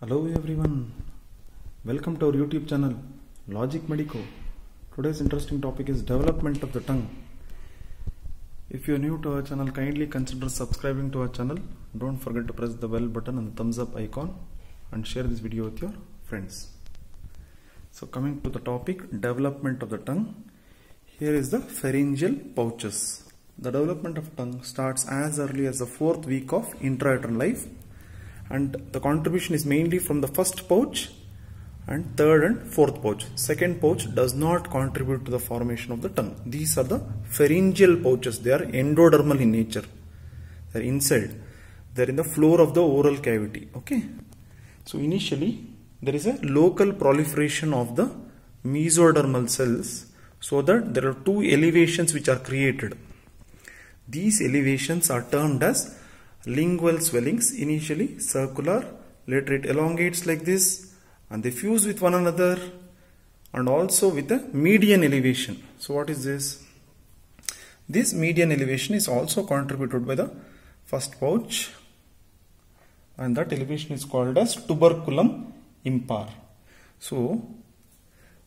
Hello everyone, welcome to our YouTube channel Logic Medico. Today's interesting topic is development of the tongue. If you are new to our channel, kindly consider subscribing to our channel. Don't forget to press the bell button and the thumbs up icon and share this video with your friends. So coming to the topic, development of the tongue. Here is the pharyngeal pouches. The development of tongue starts as early as the 4th week of intrauterine life, and the contribution is mainly from the first pouch and third and fourth pouch. Second pouch does not contribute to the formation of the tongue. These are the pharyngeal pouches. They are endodermal in nature. They are inside. They are in the floor of the oral cavity. Okay. So initially there is a local proliferation of the mesodermal cells, so that there are two elevations which are created. These elevations are termed as lingual swellings. Initially circular, later it elongates like this, and they fuse with one another, and also with the median elevation. So what is this? This median elevation is also contributed by the first pouch, and that elevation is called as tuberculum impar. So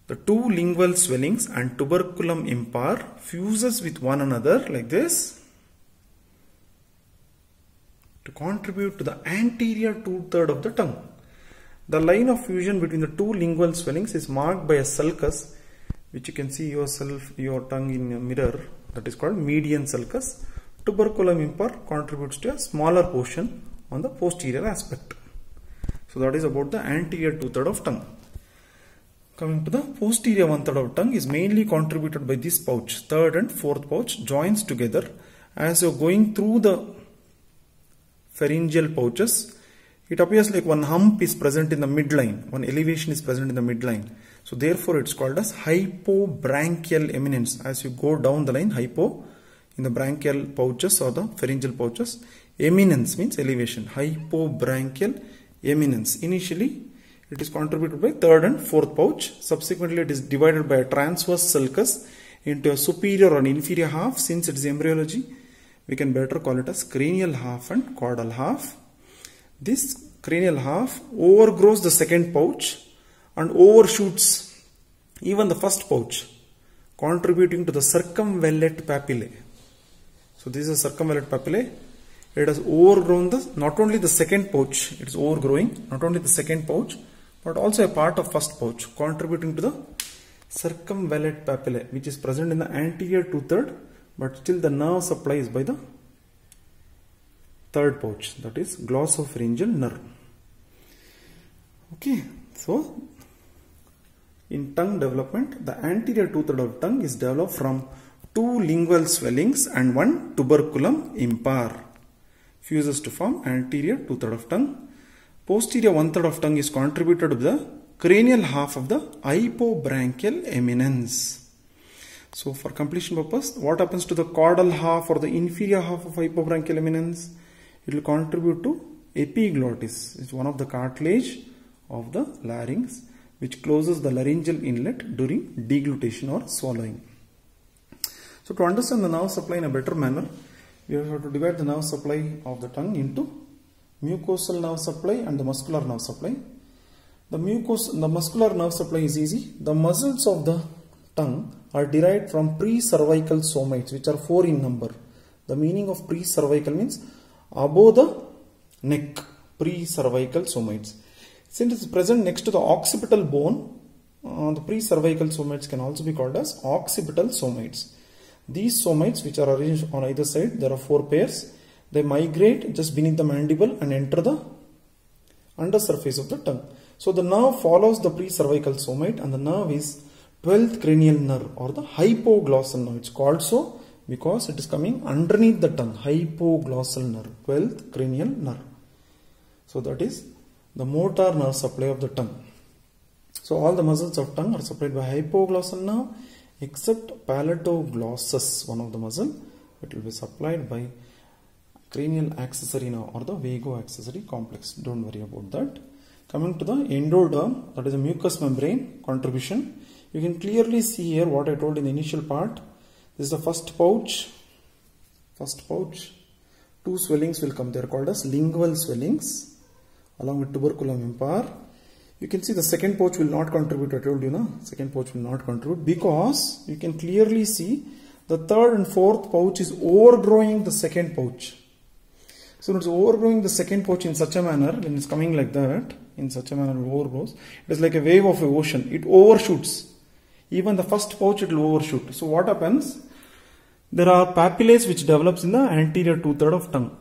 the two lingual swellings and tuberculum impar fuses with one another like this to contribute to the anterior 2/3 of the tongue. The line of fusion between the two lingual swellings is marked by a sulcus, which you can see your tongue in a mirror. That is called median sulcus. Tuberculum impar contributes to a smaller portion on the posterior aspect. So that is about the anterior 2/3 of tongue. Coming to the posterior 1/3 of tongue is mainly contributed by this pouch. Third and fourth pouch joins together. As you are going through the pharyngeal pouches, it appears like one hump is present in the midline, one elevation is present in the midline. So therefore it's called as hypobranchial eminence. As you go down the line, hypo in the branchial pouches or the pharyngeal pouches, eminence means elevation, hypobranchial eminence. Initially it is contributed by third and fourth pouch. Subsequently it is divided by a transverse sulcus into a superior and inferior half. Since it is embryology, we can better call it as cranial half and caudal half. This cranial half overgrows the second pouch and overshoots even the first pouch, contributing to the circumvallate papillae. So this is a circumvallate papillae. It has overgrown not only the second pouch, it is overgrowing not only the second pouch, but also a part of first pouch, contributing to the circumvallate papillae, which is present in the anterior 2/3, but still the nerve supply is by the third pouch, that is glossopharyngeal nerve. Okay, so in tongue development, the anterior 2/3 of tongue is developed from two lingual swellings and one tuberculum impar. Fuses to form anterior 2/3 of tongue. Posterior 1/3 of tongue is contributed to the cranial half of the hypobranchial eminence. So for completion purpose, what happens to the caudal half or the inferior half of hypobranchial eminence? It will contribute to epiglottis. It's one of the cartilage of the larynx which closes the laryngeal inlet during deglutition or swallowing. So to understand the nerve supply in a better manner, we have to divide the nerve supply of the tongue into mucosal nerve supply and the muscular nerve supply. The muscular nerve supply is easy. The muscles of the tongue are derived from pre-cervical somites, which are 4 in number. The meaning of pre-cervical means above the neck, pre-cervical somites. Since it is present next to the occipital bone, the pre-cervical somites can also be called as occipital somites. These somites, which are arranged on either side, there are 4 pairs. They migrate just beneath the mandible and enter the undersurface of the tongue. So the nerve follows the pre-cervical somite, and the nerve is 12th cranial nerve or the hypoglossal nerve. It's called so because it is coming underneath the tongue. Hypoglossal nerve, 12th cranial nerve. So that is the motor nerve supply of the tongue. So all the muscles of tongue are supplied by hypoglossal nerve except palatoglossus, one of the muscle. It will be supplied by cranial accessory nerve or the vagoaccessory complex. Don't worry about that. Coming to the endoderm, that is the mucous membrane contribution. You can clearly see here what I told in the initial part. This is the first pouch. Two swellings will come. They are called as lingual swellings along with tuberculum impar. You can see the second pouch will not contribute. I told you, no? Second pouch will not contribute because you can clearly see the third and fourth pouch is overgrowing the second pouch. So it's overgrowing the second pouch in such a manner, when it's coming like that, in such a manner it overgrows. It is like a wave of an ocean. It overshoots. Even the first pouch it will overshoot. So what happens? There are papillae which develops in the anterior two-thirds of tongue.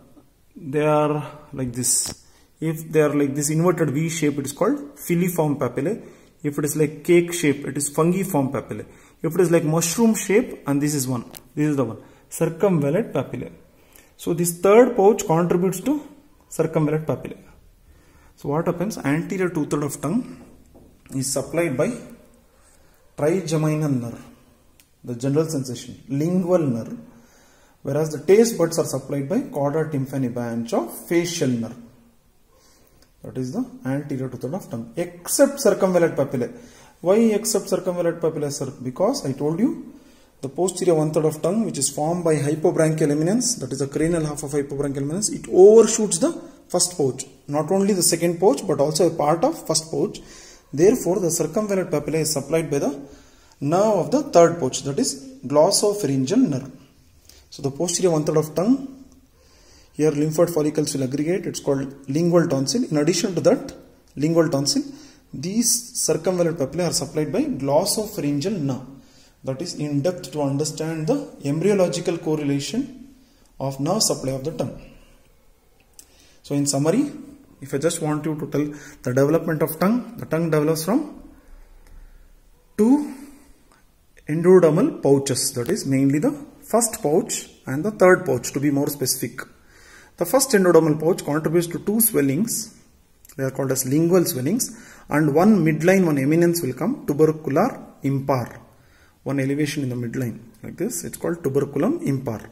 They are like this. If they are like this inverted V shape, it is called filiform papillae. If it is like cake shape, it is fungiform papillae. If it is like mushroom shape, and this is one, this is the one, circumvallate papillae. So this third pouch contributes to circumvallate papillae. So what happens? Anterior two-thirds of tongue is supplied by trigeminal nerve, the general sensation, lingual nerve, whereas the taste buds are supplied by chorda tympani branch of facial nerve. That is the anterior two-thirds of tongue, except circumvallate papillae. Why except circumvallate papillae, sir? Because I told you the posterior one-third of tongue, which is formed by hypobranchial eminence, that is the cranial half of hypobranchial eminence, it overshoots the first pouch. Not only the second pouch, but also a part of first pouch. Therefore, the circumvallate papillae is supplied by the nerve of the third pouch, that is glossopharyngeal nerve. So the posterior one-third of tongue, here lymphoid follicles will aggregate. It's called lingual tonsil. In addition to that lingual tonsil, these circumvallate papillae are supplied by glossopharyngeal nerve. That is in depth to understand the embryological correlation of nerve supply of the tongue. So in summary, if I just want you to tell the development of tongue, the tongue develops from two endodermal pouches, that is mainly the first pouch and the third pouch, to be more specific. The first endodermal pouch contributes to two swellings, they are called as lingual swellings, and one midline, one eminence will come, tubercular impar. One elevation in the midline like this, it's called tuberculum impar.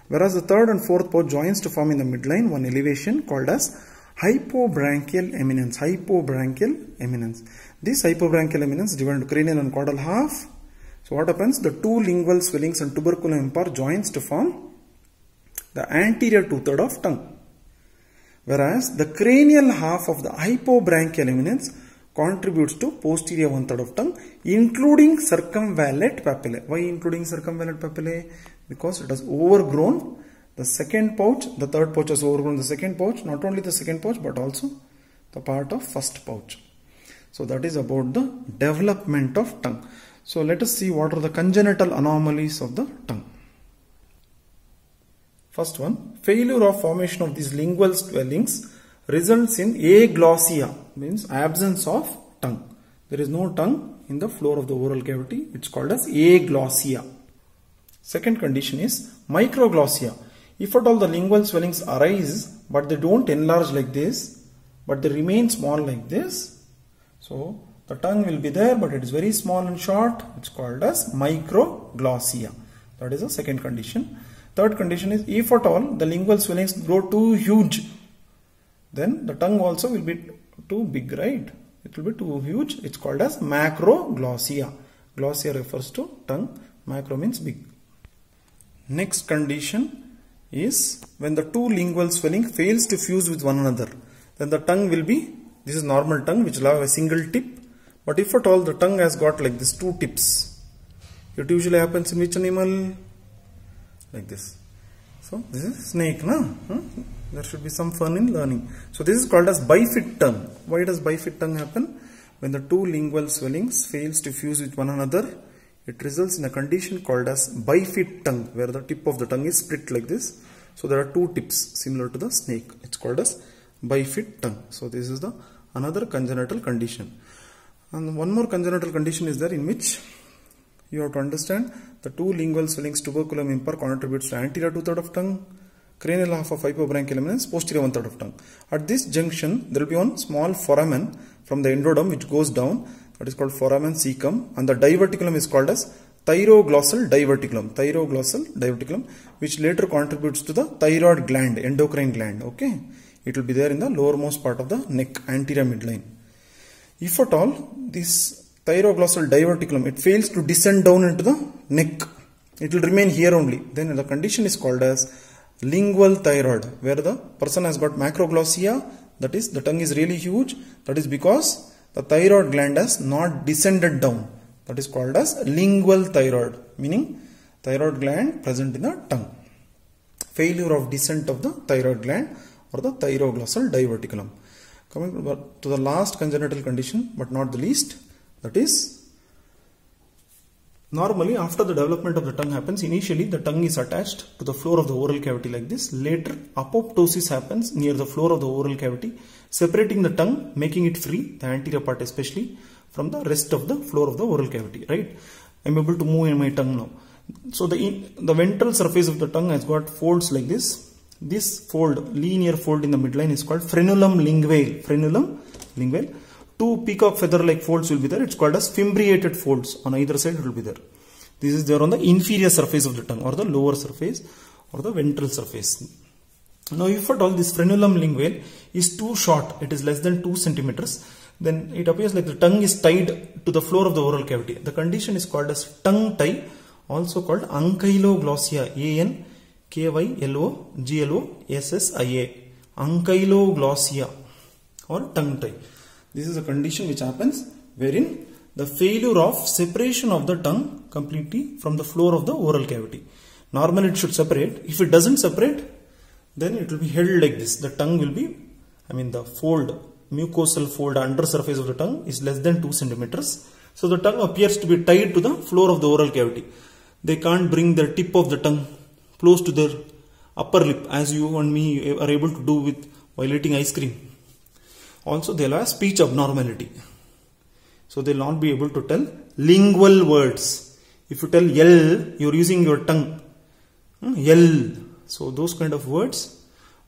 Whereas the third and fourth pouch joins to form in the midline one elevation called as hypobranchial eminence. Hypobranchial eminence. This hypobranchial eminence divided into cranial and caudal half. So what happens? The two lingual swellings and tuberculum impar joins to form the anterior two-thirds of tongue. Whereas the cranial half of the hypobranchial eminence contributes to posterior one-third of tongue, including circumvallate papillae. Why including circumvallate papillae? Because it has overgrown the second pouch. The third pouch has overgrown the second pouch. Not only the second pouch, but also the part of first pouch. So that is about the development of tongue. So let us see what are the congenital anomalies of the tongue. First one, failure of formation of these lingual swellings results in aglossia, means absence of tongue. There is no tongue in the floor of the oral cavity. It's called as aglossia. Second condition is microglossia. If at all the lingual swellings arise, but they don't enlarge like this, but they remain small like this. So the tongue will be there, but it is very small and short. It's called as microglossia. That is the second condition. Third condition is if at all the lingual swellings grow too huge, then the tongue also will be too big, right? It will be too huge. It's called as macroglossia. Glossia refers to tongue. Macro means big. Next condition is when the two lingual swelling fails to fuse with one another. Then the tongue will be, this is normal tongue which will have a single tip. But if at all the tongue has got like this two tips, it usually happens in which animal? Like this. So this is snake, na? There should be some fun in learning. So this is called as bifid tongue. Why does bifid tongue happen? When the two lingual swellings fails to fuse with one another, it results in a condition called as bifid tongue, where the tip of the tongue is split like this. So there are two tips similar to the snake. It's called as bifid tongue. So this is the another congenital condition. And one more congenital condition is there in which you have to understand the two lingual swellings, tuberculum impar, contributes to anterior two-thirds of tongue, cranial half of hypobranchial eminence, posterior one-third of tongue. At this junction, there will be one small foramen from the endoderm which goes down, that is called foramen cecum, and the diverticulum is called as thyroglossal diverticulum. Thyroglossal diverticulum, which later contributes to the thyroid gland, endocrine gland. Okay, it will be there in the lowermost part of the neck, anterior midline. If at all this thyroglossal diverticulum, it fails to descend down into the neck, it will remain here only. Then the condition is called as lingual thyroid, where the person has got macroglossia, that is the tongue is really huge, that is because the thyroid gland has not descended down. That is called as lingual thyroid, meaning thyroid gland present in the tongue. Failure of descent of the thyroid gland or the thyroglossal diverticulum. Coming to the last congenital condition, but not the least, that is normally after the development of the tongue happens, initially the tongue is attached to the floor of the oral cavity like this. Later apoptosis happens near the floor of the oral cavity, separating the tongue, making it free, the anterior part especially, from the rest of the floor of the oral cavity, right? I am able to move in my tongue now. So the ventral surface of the tongue has got folds like this. This fold, linear fold in the midline, is called frenulum linguale. Frenulum linguale. Two peacock feather like folds will be there. It's called as fimbriated folds. On either side it will be there. This is there on the inferior surface of the tongue, or the lower surface, or the ventral surface. Now if at all this frenulum linguale is too short, it is less than 2 centimeters, then it appears like the tongue is tied to the floor of the oral cavity. The condition is called as tongue tie, also called ankyloglossia. ANKYLOGLOSSIA. Ankyloglossia or tongue tie. This is a condition which happens wherein the failure of separation of the tongue completely from the floor of the oral cavity. Normally it should separate. If it doesn't separate, then it will be held like this. The tongue will be, the fold, mucosal fold under surface of the tongue is less than 2 centimeters. So the tongue appears to be tied to the floor of the oral cavity. They can't bring the tip of the tongue close to their upper lip as you and me are able to do while eating ice cream. Also they will have speech abnormality. So they will not be able to tell lingual words. If you tell yell, you are using your tongue. Yell. So those kind of words.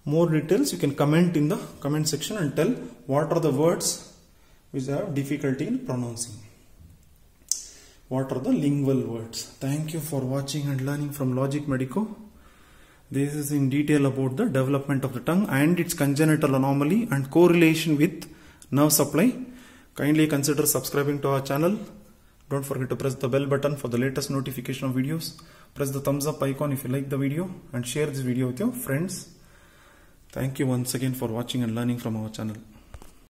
More details you can comment in the comment section and tell what are the words which I have difficulty in pronouncing. What are the lingual words? Thank you for watching and learning from Logic Medico. This is in detail about the development of the tongue and its congenital anomaly and correlation with nerve supply. Kindly consider subscribing to our channel. Don't forget to press the bell button for the latest notification of videos. Press the thumbs up icon if you like the video and share this video with your friends. Thank you once again for watching and learning from our channel.